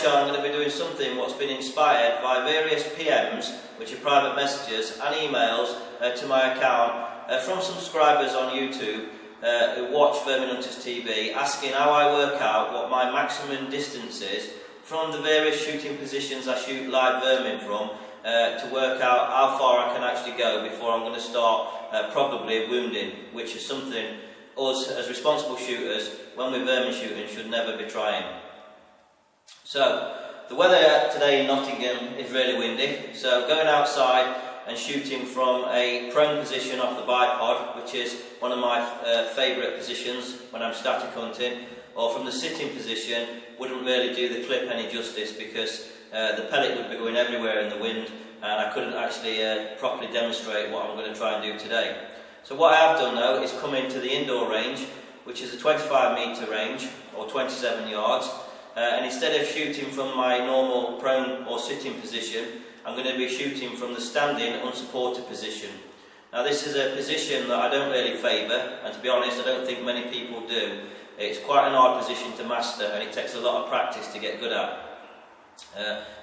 show I'm going to be doing something what's been inspired by various PMs, which are private messages, and emails to my account from subscribers on YouTube who watch VerminHuntersTV, asking how I work out what my maximum distance is from the various shooting positions I shoot live vermin from, to work out how far I can actually go before I'm going to start probably wounding, which is something us as responsible shooters, when we're vermin shooting, should never be trying. So, the weather today in Nottingham is really windy, so going outside and shooting from a prone position off the bipod, which is one of my favourite positions when I'm static hunting, or from the sitting position, wouldn't really do the clip any justice, because the pellet would be going everywhere in the wind and I couldn't actually properly demonstrate what I'm going to try and do today. So what I have done now is come into the indoor range, which is a 25 metre range, or 27 yards, and instead of shooting from my normal prone or sitting position, I'm going to be shooting from the standing unsupported position. Now this is a position that I don't really favour, and to be honest I don't think many people do. It's quite an hard position to master and it takes a lot of practice to get good at.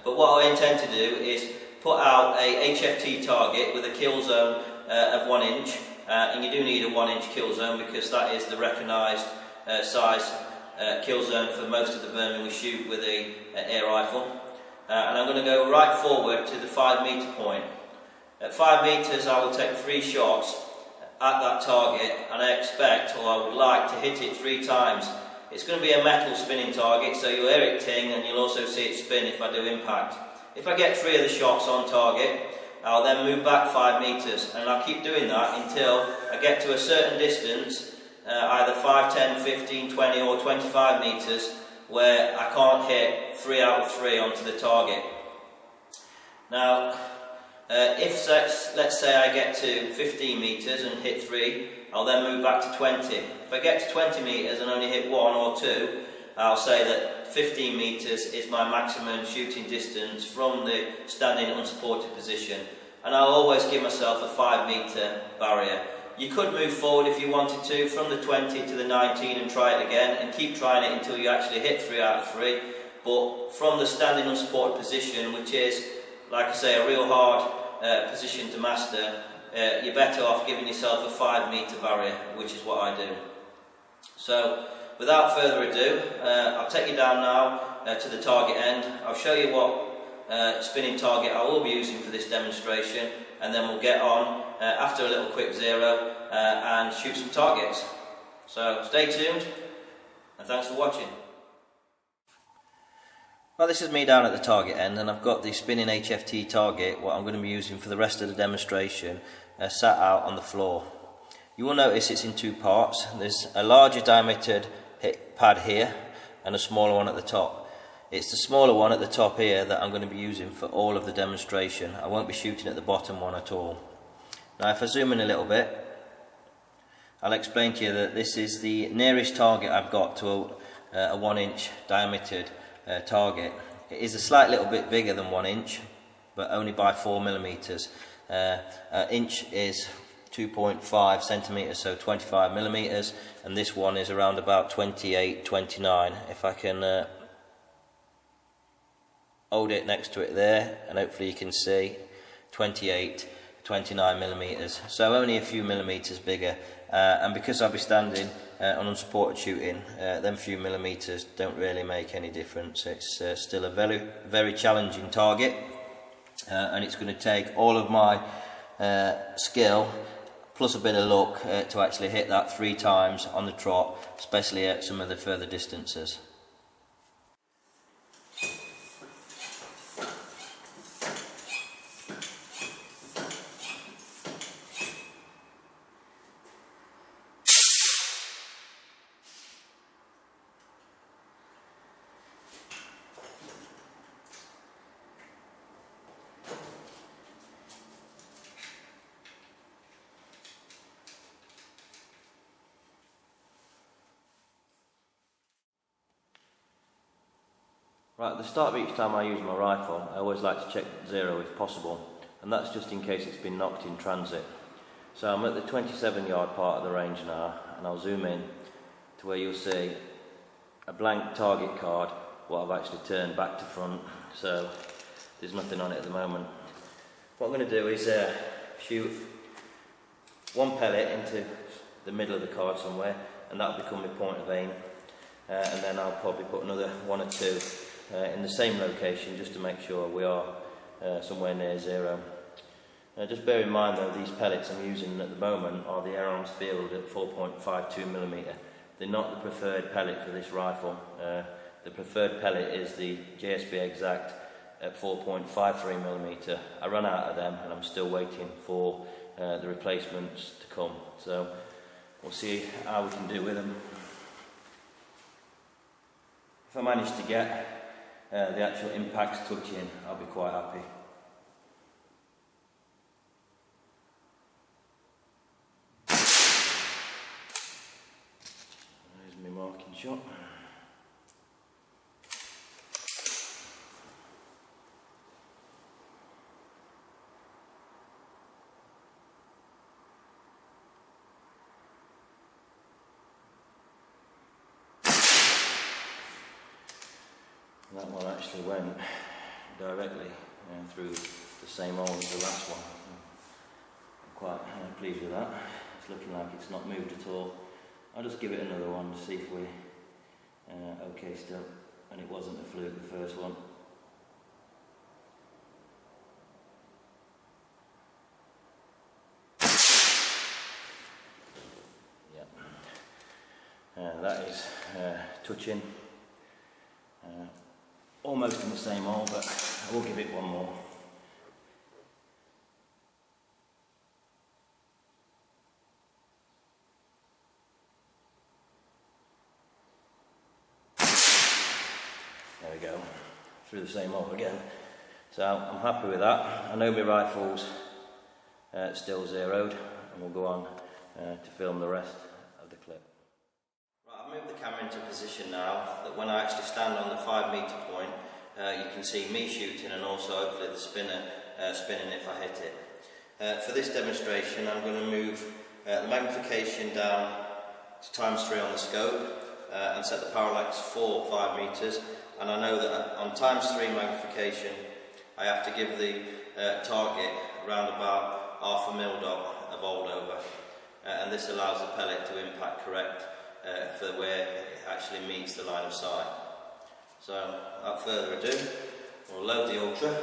But what I intend to do is put out a HFT target with a kill zone of 1 inch, and you do need a 1 inch kill zone because that is the recognised size kill zone for most of the vermin we shoot with a air rifle. And I'm going to go right forward to the 5 metre point. At 5 metres I will take 3 shots at that target, and I expect, or I would like, to hit it 3 times. It's going to be a metal spinning target, so you'll hear it ting and you'll also see it spin if I do impact. If I get 3 of the shots on target, I'll then move back 5 metres, and I'll keep doing that until I get to a certain distance, either 5, 10, 15, 20 or 25 metres, where I can't hit 3 out of 3 onto the target. Now, if let's say I get to 15 metres and hit 3, I'll then move back to 20. If I get to 20 metres and only hit 1 or 2, I'll say that 15 metres is my maximum shooting distance from the standing unsupported position, and I'll always give myself a 5 metre barrier. You could move forward if you wanted to from the 20 to the 19 and try it again and keep trying it until you actually hit 3 out of 3, but from the standing unsupported position, which is, like I say, a real hard position to master, you're better off giving yourself a 5 metre barrier, which is what I do. So without further ado, I'll take you down now to the target end. I'll show you what spinning target I will be using for this demonstration, and then we'll get on after a little quick zero and shoot some targets. So stay tuned and thanks for watching. Well, this is me down at the target end, and I've got the spinning HFT target, what I'm going to be using for the rest of the demonstration, sat out on the floor. You will notice it's in 2 parts. There's a larger diametered pad here and a smaller one at the top. It's the smaller one at the top here that I'm going to be using for all of the demonstration. I won't be shooting at the bottom one at all. Now if I zoom in a little bit, I'll explain to you that this is the nearest target I've got to a 1 inch diametered target. It is a slight little bit bigger than 1 inch, but only by 4 millimeters. An inch is 2.5 centimeters, so 25 millimeters, and this one is around about 28, 29. If I can hold it next to it there, and hopefully you can see 28, 29 millimeters, so only a few millimeters bigger. And because I'll be standing on unsupported shooting, them few millimeters don't really make any difference. It's still a very, very challenging target, and it's going to take all of my skill plus a bit of luck to actually hit that 3 times on the trot, especially at some of the further distances. Right, at the start of each time I use my rifle, I always like to check zero if possible, and that's just in case it's been knocked in transit. So I'm at the 27-yard part of the range now, and I'll zoom in to where you'll see a blank target card what I've actually turned back to front, so there's nothing on it at the moment. What I'm going to do is shoot one pellet into the middle of the card somewhere, and that'll become my point of aim, and then I'll probably put another one or two in the same location just to make sure we are somewhere near zero. Just bear in mind though, these pellets I'm using at the moment are the Air Arms Field at 4.52mm. They're not the preferred pellet for this rifle. The preferred pellet is the JSB Exact at 4.53mm. I ran out of them and I'm still waiting for the replacements to come. So we'll see how we can do with them. If I manage to get the actual impacts touching, I'll be quite happy. There's my marking shot. That one actually went directly through the same hole as the last one. I'm quite pleased with that. It's looking like it's not moved at all. I'll just give it another one to see if we're okay still. And it wasn't a fluke, the first one. Yep. That is touching. Almost in the same hole, but I will give it one more. There we go, through the same hole again. So I'm happy with that. I know my rifle's still zeroed, and we'll go on to film the rest of the clip. I've moved the camera into position now that when I actually stand on the 5 metre point, you can see me shooting and also hopefully the spinner spinning if I hit it. For this demonstration I'm going to move the magnification down to ×3 on the scope and set the parallax for 5 metres, and I know that on ×3 magnification I have to give the target around about half a mil dot of old over, and this allows the pellet to impact correct for where it actually meets the line of sight. So, without further ado, we'll load the Ultra, and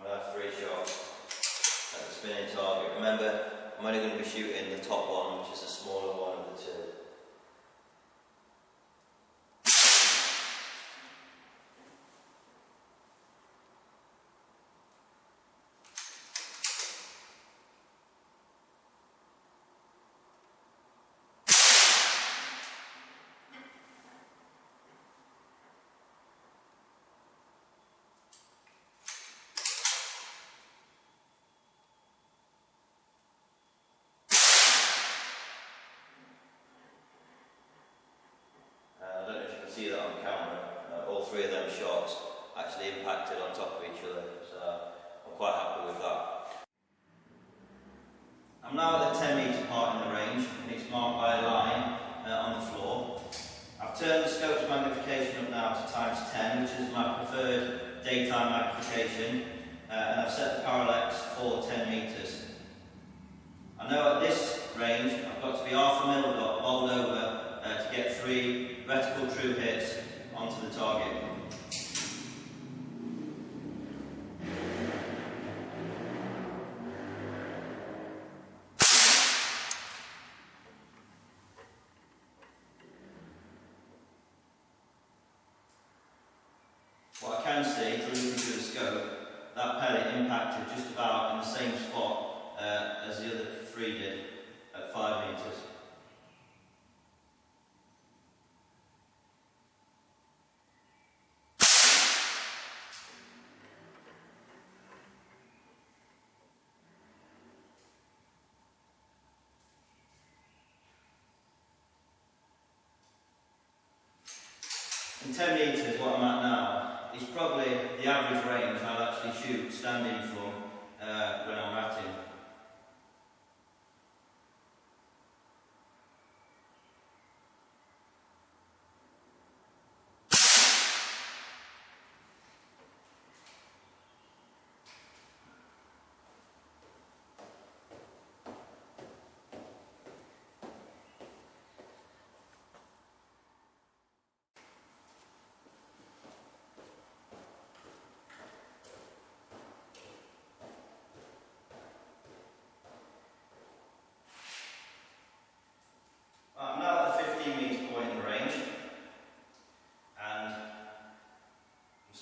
we'll have 3 shots at the spinning target. Remember, I'm only going to be shooting the top one, which is the smaller one of the two. See that on camera, all 3 of them shots actually impacted on top of each other, so I'm quite happy with that. I'm now at the 10 metre part in the range, and it's marked by a line on the floor. I've turned the scope's magnification up now to ×10, which is my preferred daytime magnification, and I've set the parallax for 10 metres. I know at this range I've got to be half a mil dot bowled over to get 3 reticle true hits onto the target. What I can see through the scope, that pellet impacted just about in the same spot as the other 3 did at 5 metres. In 10 metres, what I'm at now is probably the average range I'll actually shoot standing from when I'm ratting.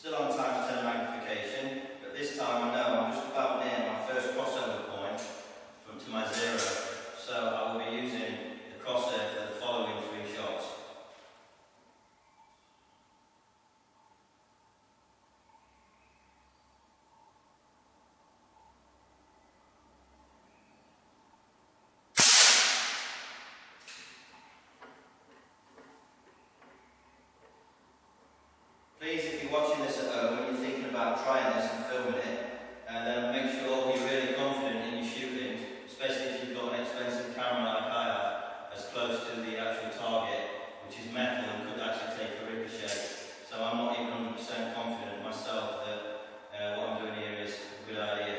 Still on times 10 magnification, but this time I know I'm just about near my first crossover point to my zero, so I will be using the crosshair for the following 3 shots. Please, if you're watching this at home and you're thinking about trying this and filming it, then make sure you're really confident in your shooting, especially if you've got an expensive camera like I have, as close to the actual target, which is metal and could actually take a ricochet. So I'm not even 100% confident myself that what I'm doing here is a good idea.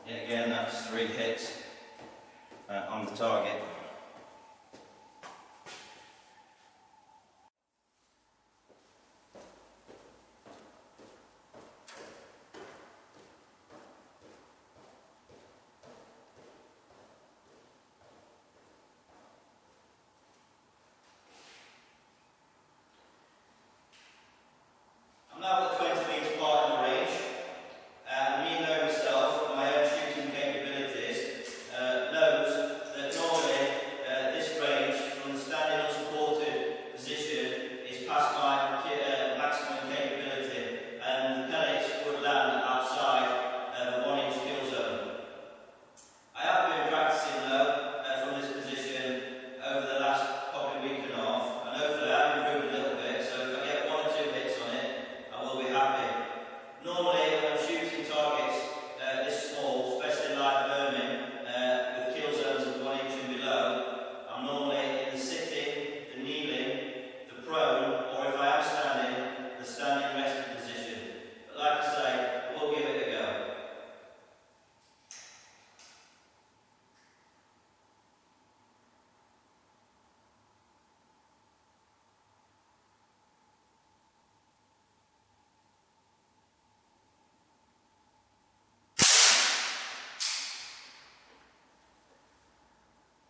Yet again, that's 3 hits on the target. I'm now at the 20 metre part in the range. Me knowing myself and my own shooting capabilities knows that normally this range from the standing unsupported position is past my maximum capability, and the pellets would land outside the 1 inch kill zone. I have been practicing though from this position over the last probably week and a half, and hopefully I've improved a little bit, so if I get 1 or 2 hits on it, I will be happy. Normally when I'm shooting targets this small, especially live vermin, with kill zones of 1 inch and below, I'm normally in the sitting, the kneeling, the prone, or if I am standing, the standing resting position. But like I say, I will give it a go.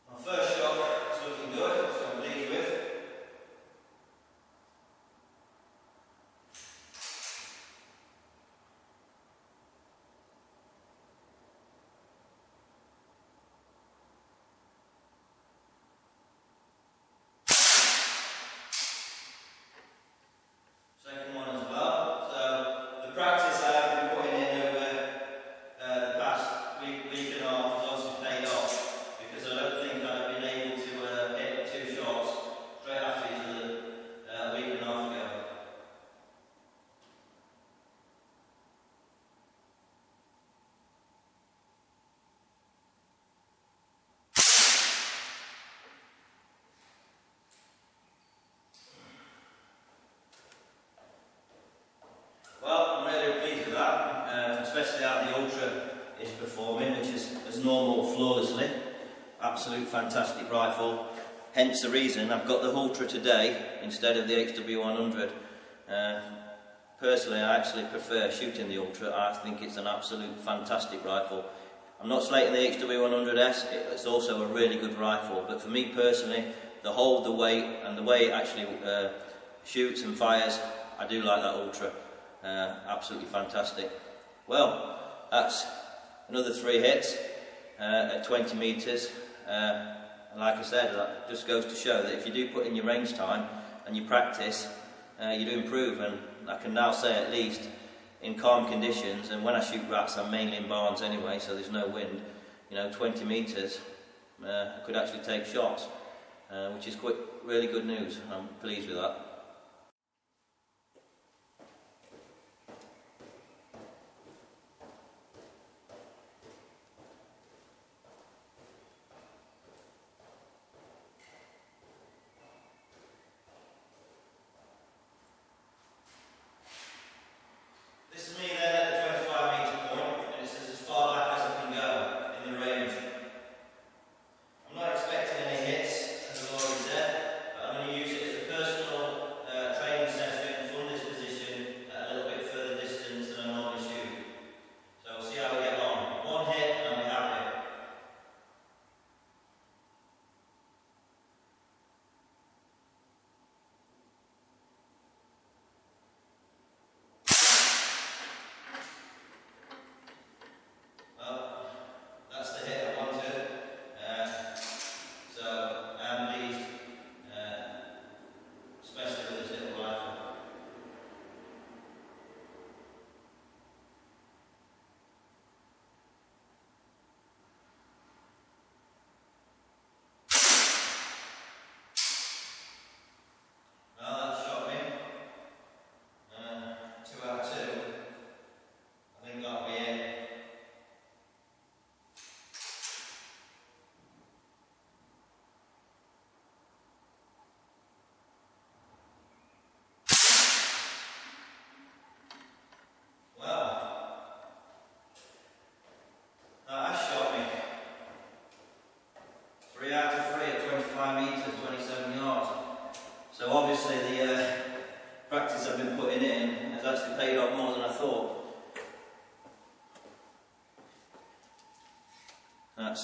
My first shot is looking good, so I'm pleased with. Second one as well. So the practice I have been putting in over the past week and a half has also paid off, because I don't think I've been able to hit 2 shots straight after each other a week and a half ago. Well, I'm really pleased with that, especially how the Ultra is performing, which is as normal, flawlessly. Absolute fantastic rifle. Hence the reason I've got the Ultra today instead of the HW100. Personally, I actually prefer shooting the Ultra. I think it's an absolute fantastic rifle. I'm not slating the HW100S, it's also a really good rifle, but for me personally, the hold, the weight, and the way it actually shoots and fires, I do like that Ultra. Absolutely fantastic. Well, that's another 3 hits at 20 metres. Like I said, that just goes to show that if you do put in your range time and you practice, you do improve. And I can now say, at least in calm conditions, and when I shoot rats I'm mainly in barns anyway, so there's no wind, 20 metres I could actually take shots, which is really good news. I'm pleased with that.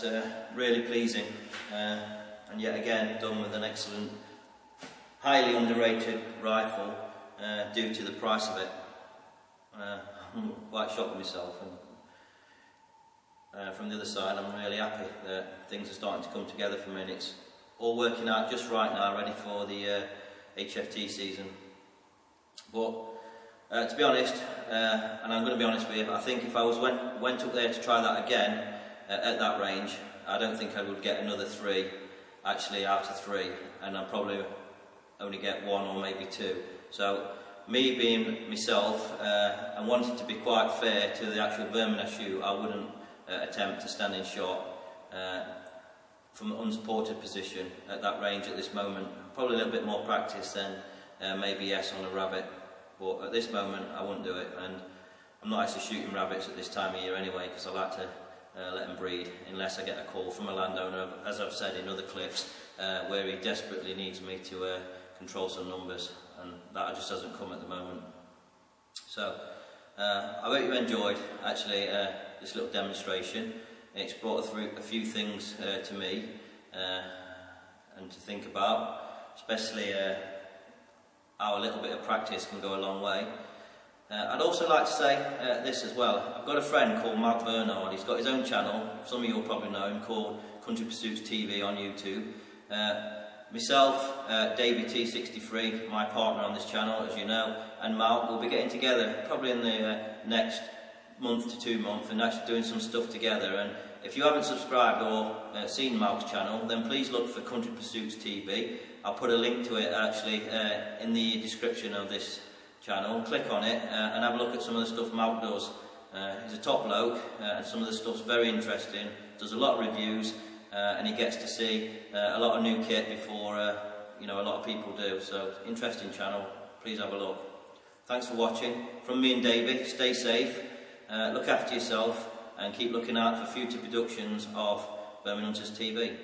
that's really pleasing, and yet again done with an excellent, highly underrated rifle due to the price of it. I'm quite shocked with myself, and from the other side I'm really happy that things are starting to come together for me, and it's all working out just right now, ready for the HFT season. But to be honest, and I'm going to be honest with you, I think if I went up there to try that again at that range, I don't think I would get another 3 actually out of 3, and I'd probably only get 1 or maybe 2. So me being myself and wanting to be quite fair to the actual vermin I shoot, I wouldn't attempt to stand in shot from an unsupported position at that range at this moment. Probably a little bit more practice than maybe yes on a rabbit, but at this moment I wouldn't do it, and I'm not actually shooting rabbits at this time of year anyway, because I like to let them breed unless I get a call from a landowner, as I've said in other clips, where he desperately needs me to control some numbers, and that just hasn't come at the moment. So I hope you enjoyed actually this little demonstration. It's brought through a few things to me and to think about, especially how a little bit of practice can go a long way. I'd also like to say this as well. I've got a friend called Matt Bernard. He's got his own channel, some of you will probably know him, called Country Pursuits TV on YouTube. Myself, David T63, my partner on this channel, as you know, and Mal will be getting together probably in the next month to 2 months and actually doing some stuff together. And if you haven't subscribed or seen Mal's channel, then please look for Country Pursuits TV. I'll put a link to it actually in the description of this channel. Click on it and have a look at some of the stuff Mal does. He's a top bloke and some of the stuff's very interesting. Does a lot of reviews and he gets to see a lot of new kit before you know, a lot of people do. So interesting channel. Please have a look. Thanks for watching. From me and David, stay safe, look after yourself, and keep looking out for future productions of Vermin Hunters TV.